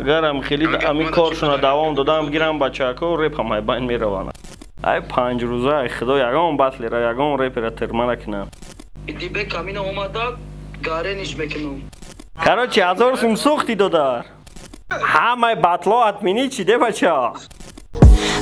اگرم خیلی همین کارشون دوام دادم گیرم بچه که رپ هم های باین میروانه ای 5 روزه خدا یگان بطلی را یگان رپ را ترمانه کنم دیبه کامین اومده گاره نیش بکنم کراچی 1000 سوم سوختی دادار همه بطلا اتمینی چی ده بچه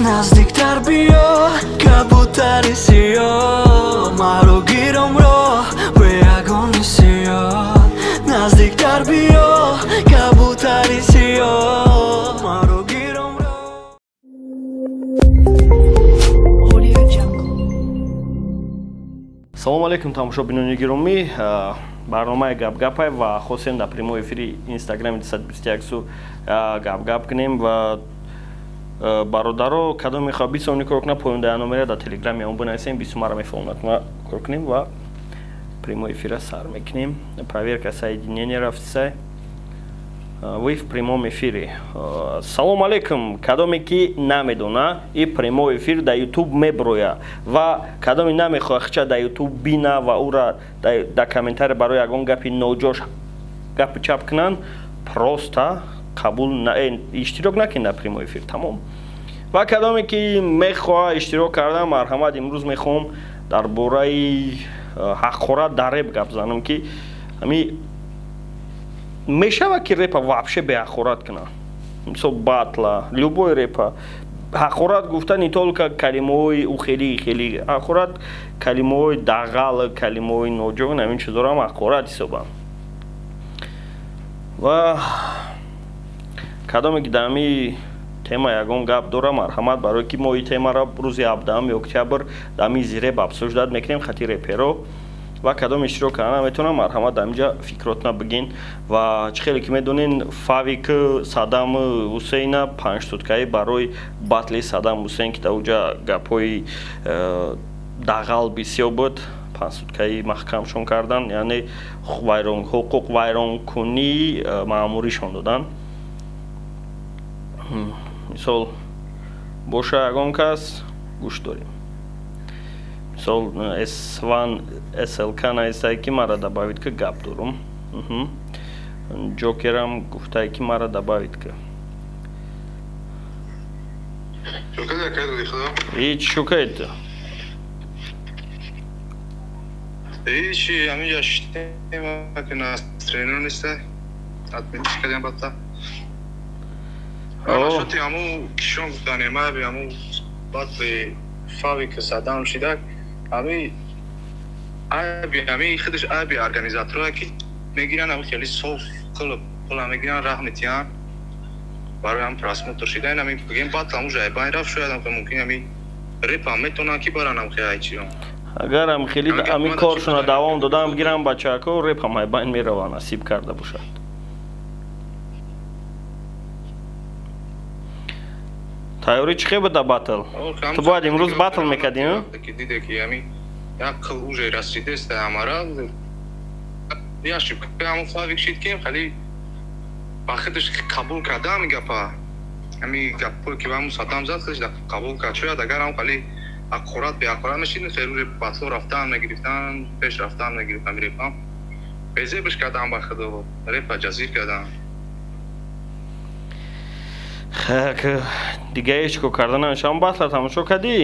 نزدیکتر بیا کبوتری سیاه مرو گیرم را به یگان سیاه نزدیکتر بیا کبوتری سیاه مرو گیرم را салом алейкум тамошобинони гиромӣ барномаи гап-гапай ва хостем дар прямои эфири инстаграми 221 су гап-гап кунем ва бародаро кадом мехоҳад бисони кор кунад поёндаи номера дар телеграми он бинависем бисумара мефаҳмад ма кор кунем ва прямои эфира сар мекунем проверка соединения рафтисай вы в прямом эфире. Салом алейкум. Кадоме ки намедона и прямой эфир да YouTube меброя ва кадоме намехоҳад да YouTube бина ва ура да комментарий барои ягон гапи ноҷош гапи чап кунанд просто қабул иштирок накунед дар прямой эфир тамом. Ва кадоме ки мехоҳад иштирок кардан марҳамат имрӯз мехоҳам дар бораи ҳақорат дар реп гап занам ки ҳами мешава ки репа вообще беҳақорат кунад мисол батла любой репа ҳақорат гуфта не толка калимаҳои ухели хели ҳақорат калимаҳои дағал калимаҳои ноҷоин ҳамин чизорам ҳақорат ҳисобам ва кадоме ки дар ҳамин тема ягон гап дора марҳамат барое ки мо ин темаро рӯзи 17 октябр дар ҳамин зиреб абсурд дад мекунем хати реперо ва кадом иштирок кардан метавонам марҳамат дар инҷа фикротна бигин ва чӣ хеле ки медонен фавик Саддам Ҳусейна 5 суткаи барои батли Саддам Ҳусейн ки дар онҷа гапҳои дағал бисёр буд 5 суткаи маҳкамшон кардан яъне ҳуқуқ вайронкунии маъмуришон додан мисол боша ягон кас гӯш дорем мисол S1 SLK наистае ки мара добавит ки гап дорум ҷокерам гуфтае ки мара добавит ки ҳеҷ шукаед ҳеҷ ҳаминҷа шитема ки настроено нестай админиш кардем бата шоти ҳаму кишон гуфтане маби ҳаму батли фави ки Саддам шидак ҳами ҳами худаш айби организаторое ки мегиран ҳами хеле соф қилиб пула мегиран раҳ метиҳанд барои ҳам просмотр шидан ҳами бигем бад ҳамуж айбайн рафт шояд ки мумкин ҳами репам метавонанд ки баран ҳам хеле айчиён агарам хеле ҳамин коршона давом додам гирам бачако репам айбайн меравад насиб карда бошад тайёрӣ чӣ хел буда батл ту бояд имрӯз батл мекардим диде ки ҳами як қил уже расидест ҳамара яшиб ҳаму фавик шид ки хали ба худаш қабул карда ҳами гапа ҳами гапое ки ҳаму Саддам зад худаш қабул кард шояд агар ҳам хали ҳақорат беҳақорат мешидин хеле батло рафтан мегирифтан пеш рафтан мегирифтан репам безебш кардам ба худу репа ҷазир кардам дига ҳеҷ ко карда намешавам батла тамошо кардӣ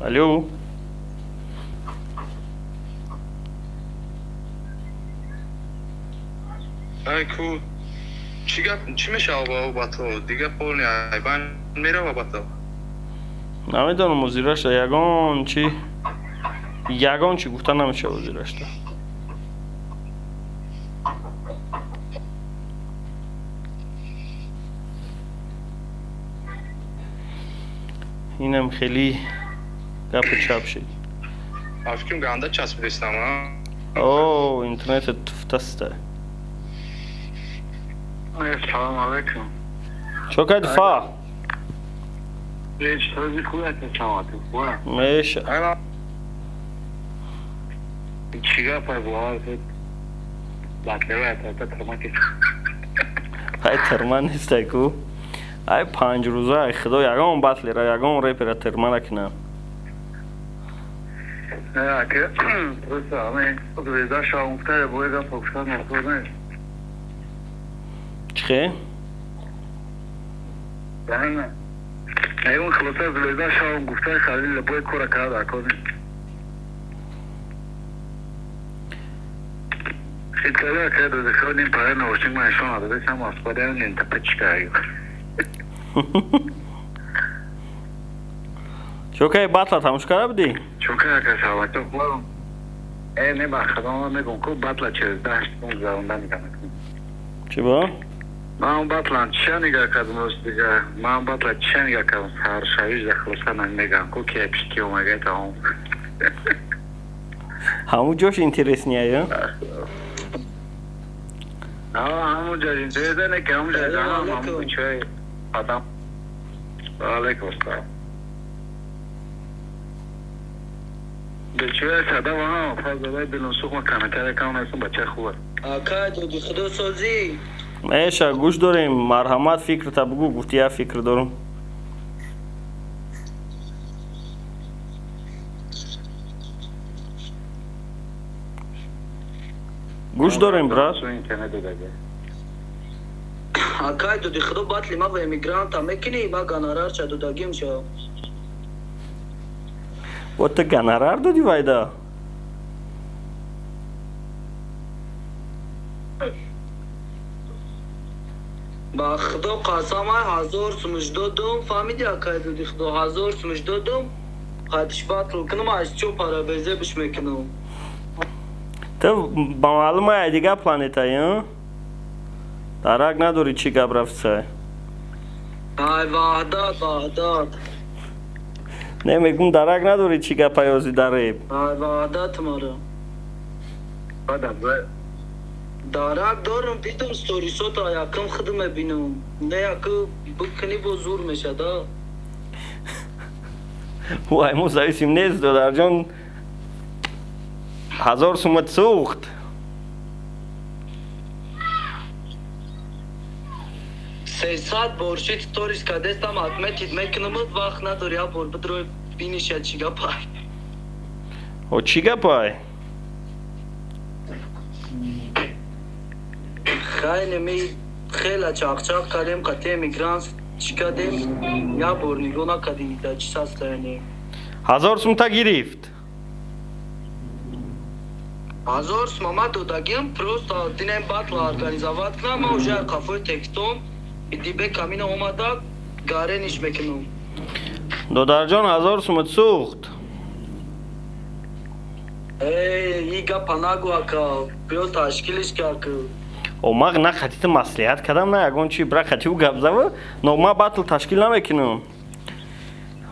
алё ай ку чӣ гап чӣ мешава ба батло дига полни айбан мерава батл намедонам озирашта ягон чӣ гуфта намешава озирашта инам хеле гапи чап шид фикрм ганда часпидистам о интернетет туфтаста салом алейкум чо карди фа рози хуб меша чӣ гапай ай терман нестай ку ай 5 рӯза худо ягон батлера ягон репера термана кунам که درسته همه ویزا شامفته باید پاکستان مفروض نیست چخه؟ نه اون خلاصه ویزا شام گفته خلیل باید کار کرده کنی خیلی که دوزه خودیم پاره نوشتیم من اشون آده بیشم آسپاده هم نینتا پچکایی چوکه باطلا تموش کرده بودی؟ چوکه که سواتو خورم نه با خدام میگم که باطلا چه داشت اون زرونده میگم چی با؟ من باطلا چه نگاه کردم روز دیگه من باطلا چه نگاه کردم هر شایش دخلصه من میگم که که پشتی اومگه تا هم همون جوش اینترسنیه یا؟ همون جاش اینترسنیه نه که همون جاش همون چه آدم علیکم السلام بچه ساده و هم فضلای بلنسوخ ما کمتر کام هستم بچه خوبه آکا دودی خدا سازی ایشا گوش داریم مرحمت فکر تا بگو گفتی ها فکر دارم گوش داریم برات آکا دودی خدا باطلی ما و امیگرانت هم میکنی ما گانارار چه دوداگیم شو و تو گنرار دادی وایدا با خدا قسم های 1000 سمش دادم فهمیدی آکا دودی خدا 1000 سمش دادم خواهدش باطل کنم از چو پارا بیزه بش میکنم تو با معلومه های دیگه پلانیتا یا؟ درک نداری چی گب رفته های وحدت نمیگم درک نداری چی گپ پیازی داره های وحدت مارا درک دارم دیدم ستوریسو تا یکم خدمه بینم نه یکم بکنی با زور میشه دا وای موسایسیم نیست دادر جان 1000 سومت سوخت 300 borshit stories ka destam atmetit meknumut vaqt nadori a bor bidro binisha chiga pay o چی گپای خیلی می خیلی چاقچاق کردیم قطعه میگرانس چیکادیم یا بورنیگونا کدیم دا چی ساستانی 1000 سوم تا گرفت 1000 سوم دادگیم просто динем батл организовать к нам уже кафе текстом и тебе камина اومدак гарениш мекунум دادر جان 1000 سومت سوخت ига панагу ака биё ташкилиш кард او ما نه خطیت مصلحت کردم نه یگان چی برای خطی و گپ زده نه ما باطل تشکیل نمیکنم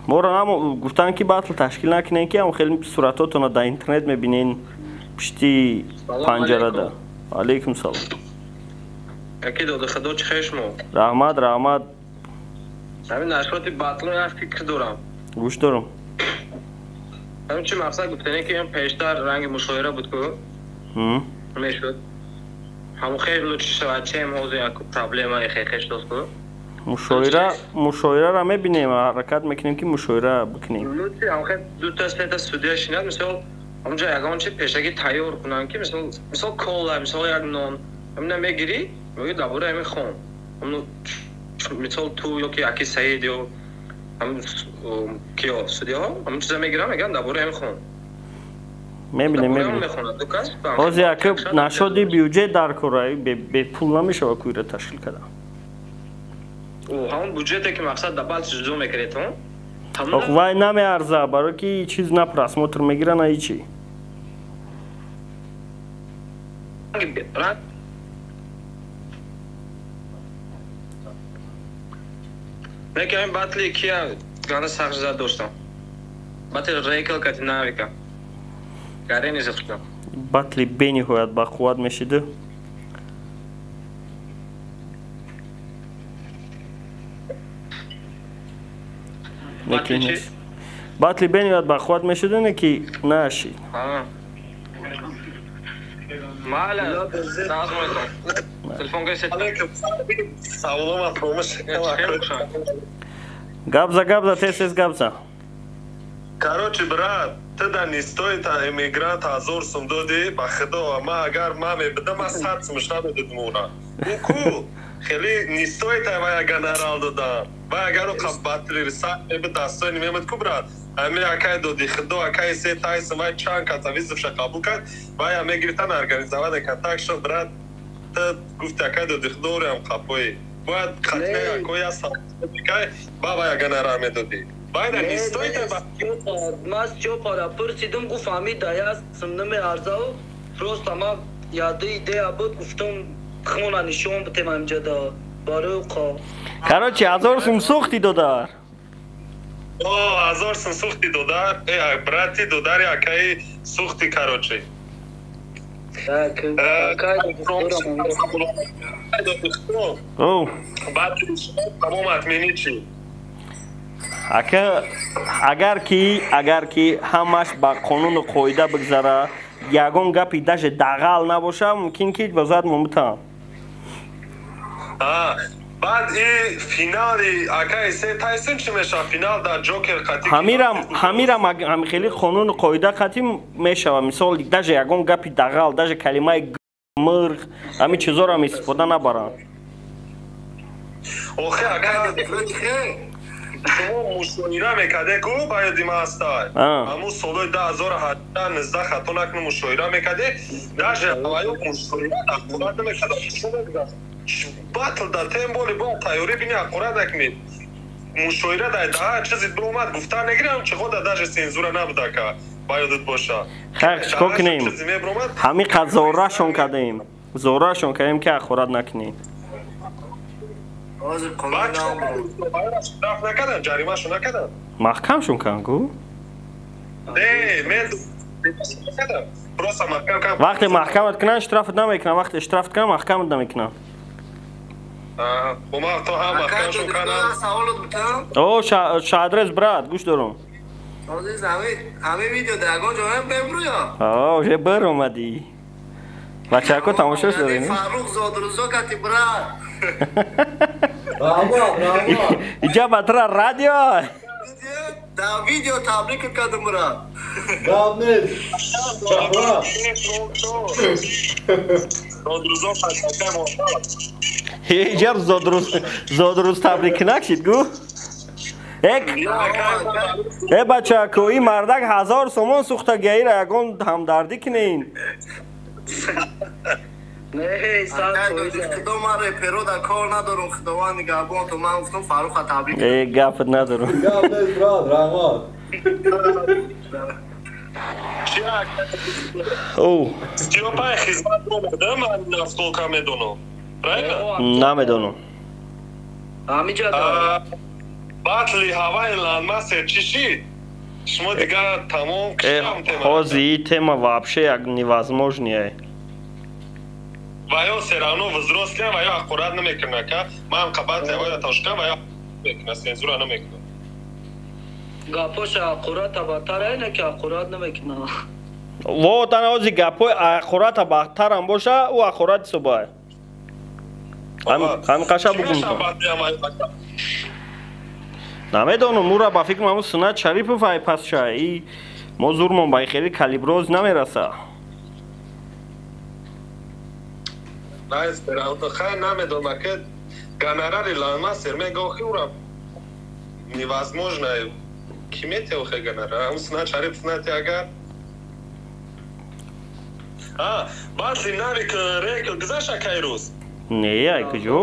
ما را هم گفتن که باطل تشکیل نکنین که هم خیلی صورتاتون در اینترنت میبینین پشتی پنجره ده علیکم سلام اکی داده خدا چه خشمو رحمت همین نشاطی باطل رو یک فکر دارم گوش دارم همین چی مقصد گفتنه که این پیشتر رنگ مشاهره بود که میشد همون خیلی لوچی شود چه موضوع یک پرابلم خیلی خیش دوست که مشاهره را میبینیم حرکت میکنیم که مشاهره بکنیم لوچی هم خیلی دو تا سه تا سودیا شنید مثلا همونجا یکان چی پیشگی تیار کنن که مثلا کولا مثلا یک نان همین میگیری میگی دبوره همین خون همون مثلا تو یا که یکی سعید یا همون کیا سودیا ها همون چیزا میگیرن میگن دبوره همین خون میبینیم بازی اکه نشدی بیوجه در کرایی به پول نمیشه و کوی را تشکیل کردن همون بودجه که مقصد دبال چیزو میکرید هم وای نمیارزه برای که چیز نپرس موتر میگیرن ایچی میگه این باطلی کیا گانه سخت زد دوستم باطل ریکل کتی ناویکا گاره نیزه خودم باطلی بینی هوید با قوت میشیده باطلی بینی هوید با قوت میشیده نکی ناشی مالا تلفون گیست سلام افرومش گابزا تیس گابزا Короче, брат, تو در نیستای تا امیگرانت 1000 سوم دادی با خدا ما اگر ما میبدم ما 100 سومش نمیدادم اونا او کو خیلی نیستای تا و گنرال دادم و اگر رو قبطری رسالت میبد دستای نمیمد کو برات همه اکای دادی خدا اکای سه تایس و چند کاتاویزش قبول کرد و یا میگرفتن ارگانیزاواد کنتاکت شد برات تو گفت اکای دادی خدا رو هم قپوی باید ختمه اکوی از سابقای بابا یا گنرال میدادی باید نیستای تا ماست چو پارا پرسیدم گفت فهمید دایست سمنم ارزاو پروست اما یاده ایده بود گفتم خمونا نشون بتیم امجا دا بارو قا Короче, 1000 сум сухти додар. О, 1000 сум сухти додар. Брати додар якай сухти, короче. Так, кайда О. Баъд тамом атмини чи? Ака агар ки ҳамаш ба қонуну қоида бигзара, ягон гапи даже дағал набоша, мумкин ки бозад мумтам. بعد این فینال اکای سه تایسون چی میشه فینال در جوکر قطعی همین خیلی قانون قاعده قطعی میشه مثال даже یگان گپی دغل даже کلمه مرغ همین چیزا رو هم استفاده نبرن اوخی اکای شما مشاوره میکرده کو باید ما هستای همون سالای 2018 خطا نکنه مشاوره میکرده даже هوایو مشاوره اخبارات میکرده батл да тем боли бо тайёрӣ бини ақурат накунед мушоира дар даҳа чизи биромад гуфта нагирам чи хода даже сензура набуда ка баёдат боша хақ чико кунем ҳамин қад зорашон кардем ки ақурат накунем рафт накардан ҷаримашу накардан маҳкамшон кан гу просто маҳкам кан вақте маҳкамат кунан штрафат намекунам вақте штрафат кунам маҳкамат намекунам او شادرس برات گوش دارم همه ویدیو درگان جایم ببرو یا آه چه بر اومدی بچه ها که تماشاش داریم فاروق زادروزا کتی برات اینجا بطر رادیو در ویدیو تبریک کردم برات زادروزا فشکه ماشا اینجا زادروز تبریک نکشید گو ای بچه ها که این مردک 1000 سومون سوخته گیری را یکون همدردی کنین نه سال خدا ما رپرو در کار ندارم خداوند نگهبان تو من گفتم فاروق تبریک ای گفت ندارم گفت نیست براد رحمت او степа خدمت اومده من نفتولکا میدونم نمیدونم همینجا батли ҳаваи ланмасе чӣ шид шумо дигар тамом ҳозир тема вообще як невозможная ва ё все равно взрослые ва ё аккурат намекунад ка ман батли ҳаваи тошкан ва ё мекунад сензура намекунад гапош аккурат абатар не ки аккурат намекунад вот ана ҳозир гапои аккурат бахтарам боша ӯ аккурат собай ҳамин қаша бугум намедонам мура ба фикр мамун Сунат Шарипов ай пас ша и мо зурмон ба хели калиброз намераса хай намедонам ки гонорари ланмасер мегохи ура невозможно ки метеохе гонорар Сунат Шарипов знате агар батли навик рекл гзаша кай рӯз не ай куҷо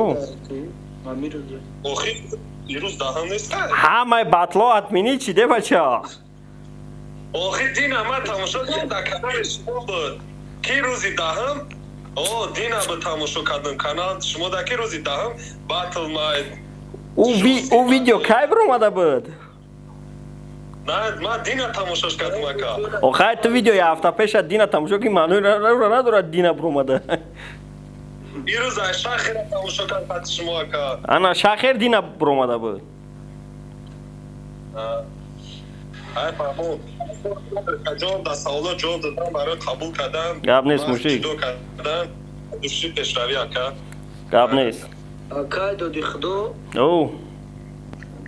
охи ирӯз даҳам нест ҳамаи батло атминӣ чиде бача охи дина ман тамошо кардам дар канали шумо буд ки рӯзи даҳам дина буд тамошо кардам канал шумо дар ки рӯзи даҳам батл май ӯ видео кай биромада буд ман дина тамошош кардам ака охай ту видеои ҳафта пеша дина тамошо ки маънои надорад дина биромада ирӯз ай шахера тамошо кардам шумо ака ана шахер дина биромада буд ай фаҳмон ҷавоб дар саволот ҷавоб додам барои қабул кардан гап нест мушик кардан души пешравӣ ака гап нест акай доди худо о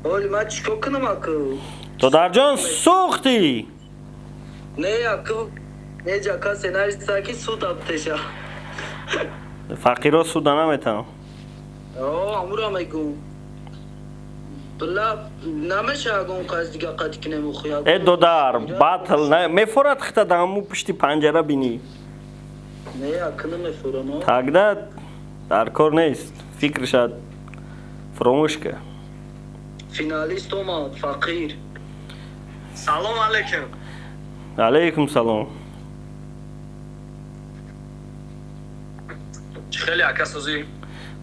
оли ман чико кунам ака додарҷон сӯхтӣ نه اکو نه جاکا سناریست ساکی سود ابتشا فقیرا سود نمیتن امورا میگم بلا نمیشه اگه کاز دیگه قد کنه مخیا ای دودار باطل نه میفورد خطا دامو پشتی پنجره بینی نه اکنه میفورم تاگدا در کار نیست فکرشاد فراموش که فینالیست اومد فقیر سلام علیکم علیکم سلام خیلی عکسازی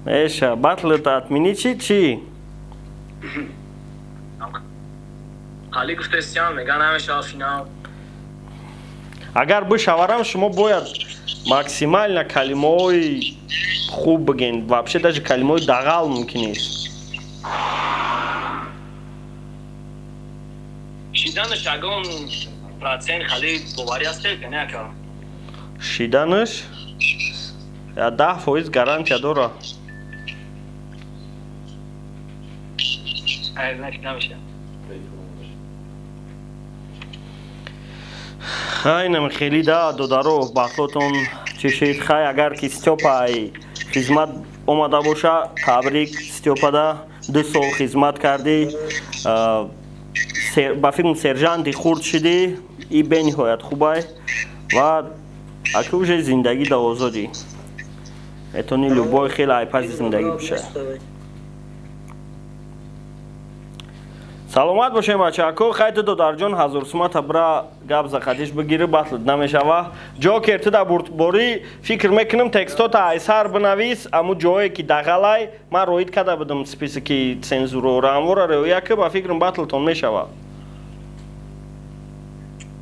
ایشا باطل تاتمینی چی خالی گفته استیان میگن همیشه فینال اگر بشورم شما باید ماکسیمال کلمه‌های خوب بگین вообще даже کلمه‌های دغال ممکن است شیدنش اگه اون پراتسین خالی باوری است که نه که شیدنش یا 10% گارانتیا داره نمیشه اینم خیلی دودارو باخلتون چشید خای اگر که استیوپای خدمت اومده باشه تبریک استیوپا 2 سال خدمت کردی با فکر سرجانتی خورد شدی ای به نهایت خوبه و اگه уже زندگی در آزادی اتونی لوبای خیلی ایپاز زندگی بشه سلامت باشیم بچه اکو خیلی دودار جان حضور سما تبرا گاب زخدیش بگیره باطل نمیشوه جا کرده در باری فکر میکنم تکستات ایسار بنویس امو جایی که دغلای من روید کده بدم سپیسیکی سنزورو را امورا رویا که با فکرم باطل تون میشوه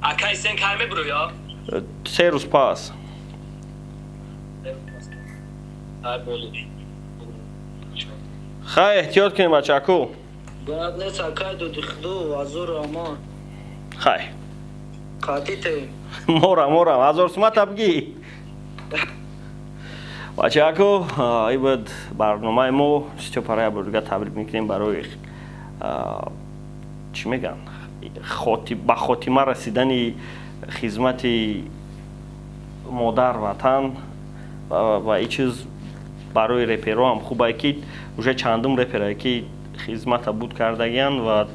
اکای سن کارمی برو یا 3 روز پاس خیلی احتیاط کنیم بچه اکو باید نیست اکای دو دخدو ازور امان خیلی قاطی تیم مورم حضور سما تبگی بچه اکو ای بود برنامه ما استیوپا بزرگه تبریک میکنیم برای چی میگن با خاتمه رسیدن خدمت مادر وطن و این چیز برای رپرها هم خوبه که уже چندم رپرایی که خدمت بود کردگیان و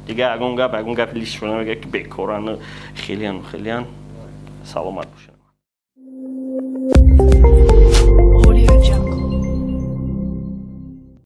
دیگه اگون گپ لیست شده میگه که بیکارن خیلیان سلامت باشن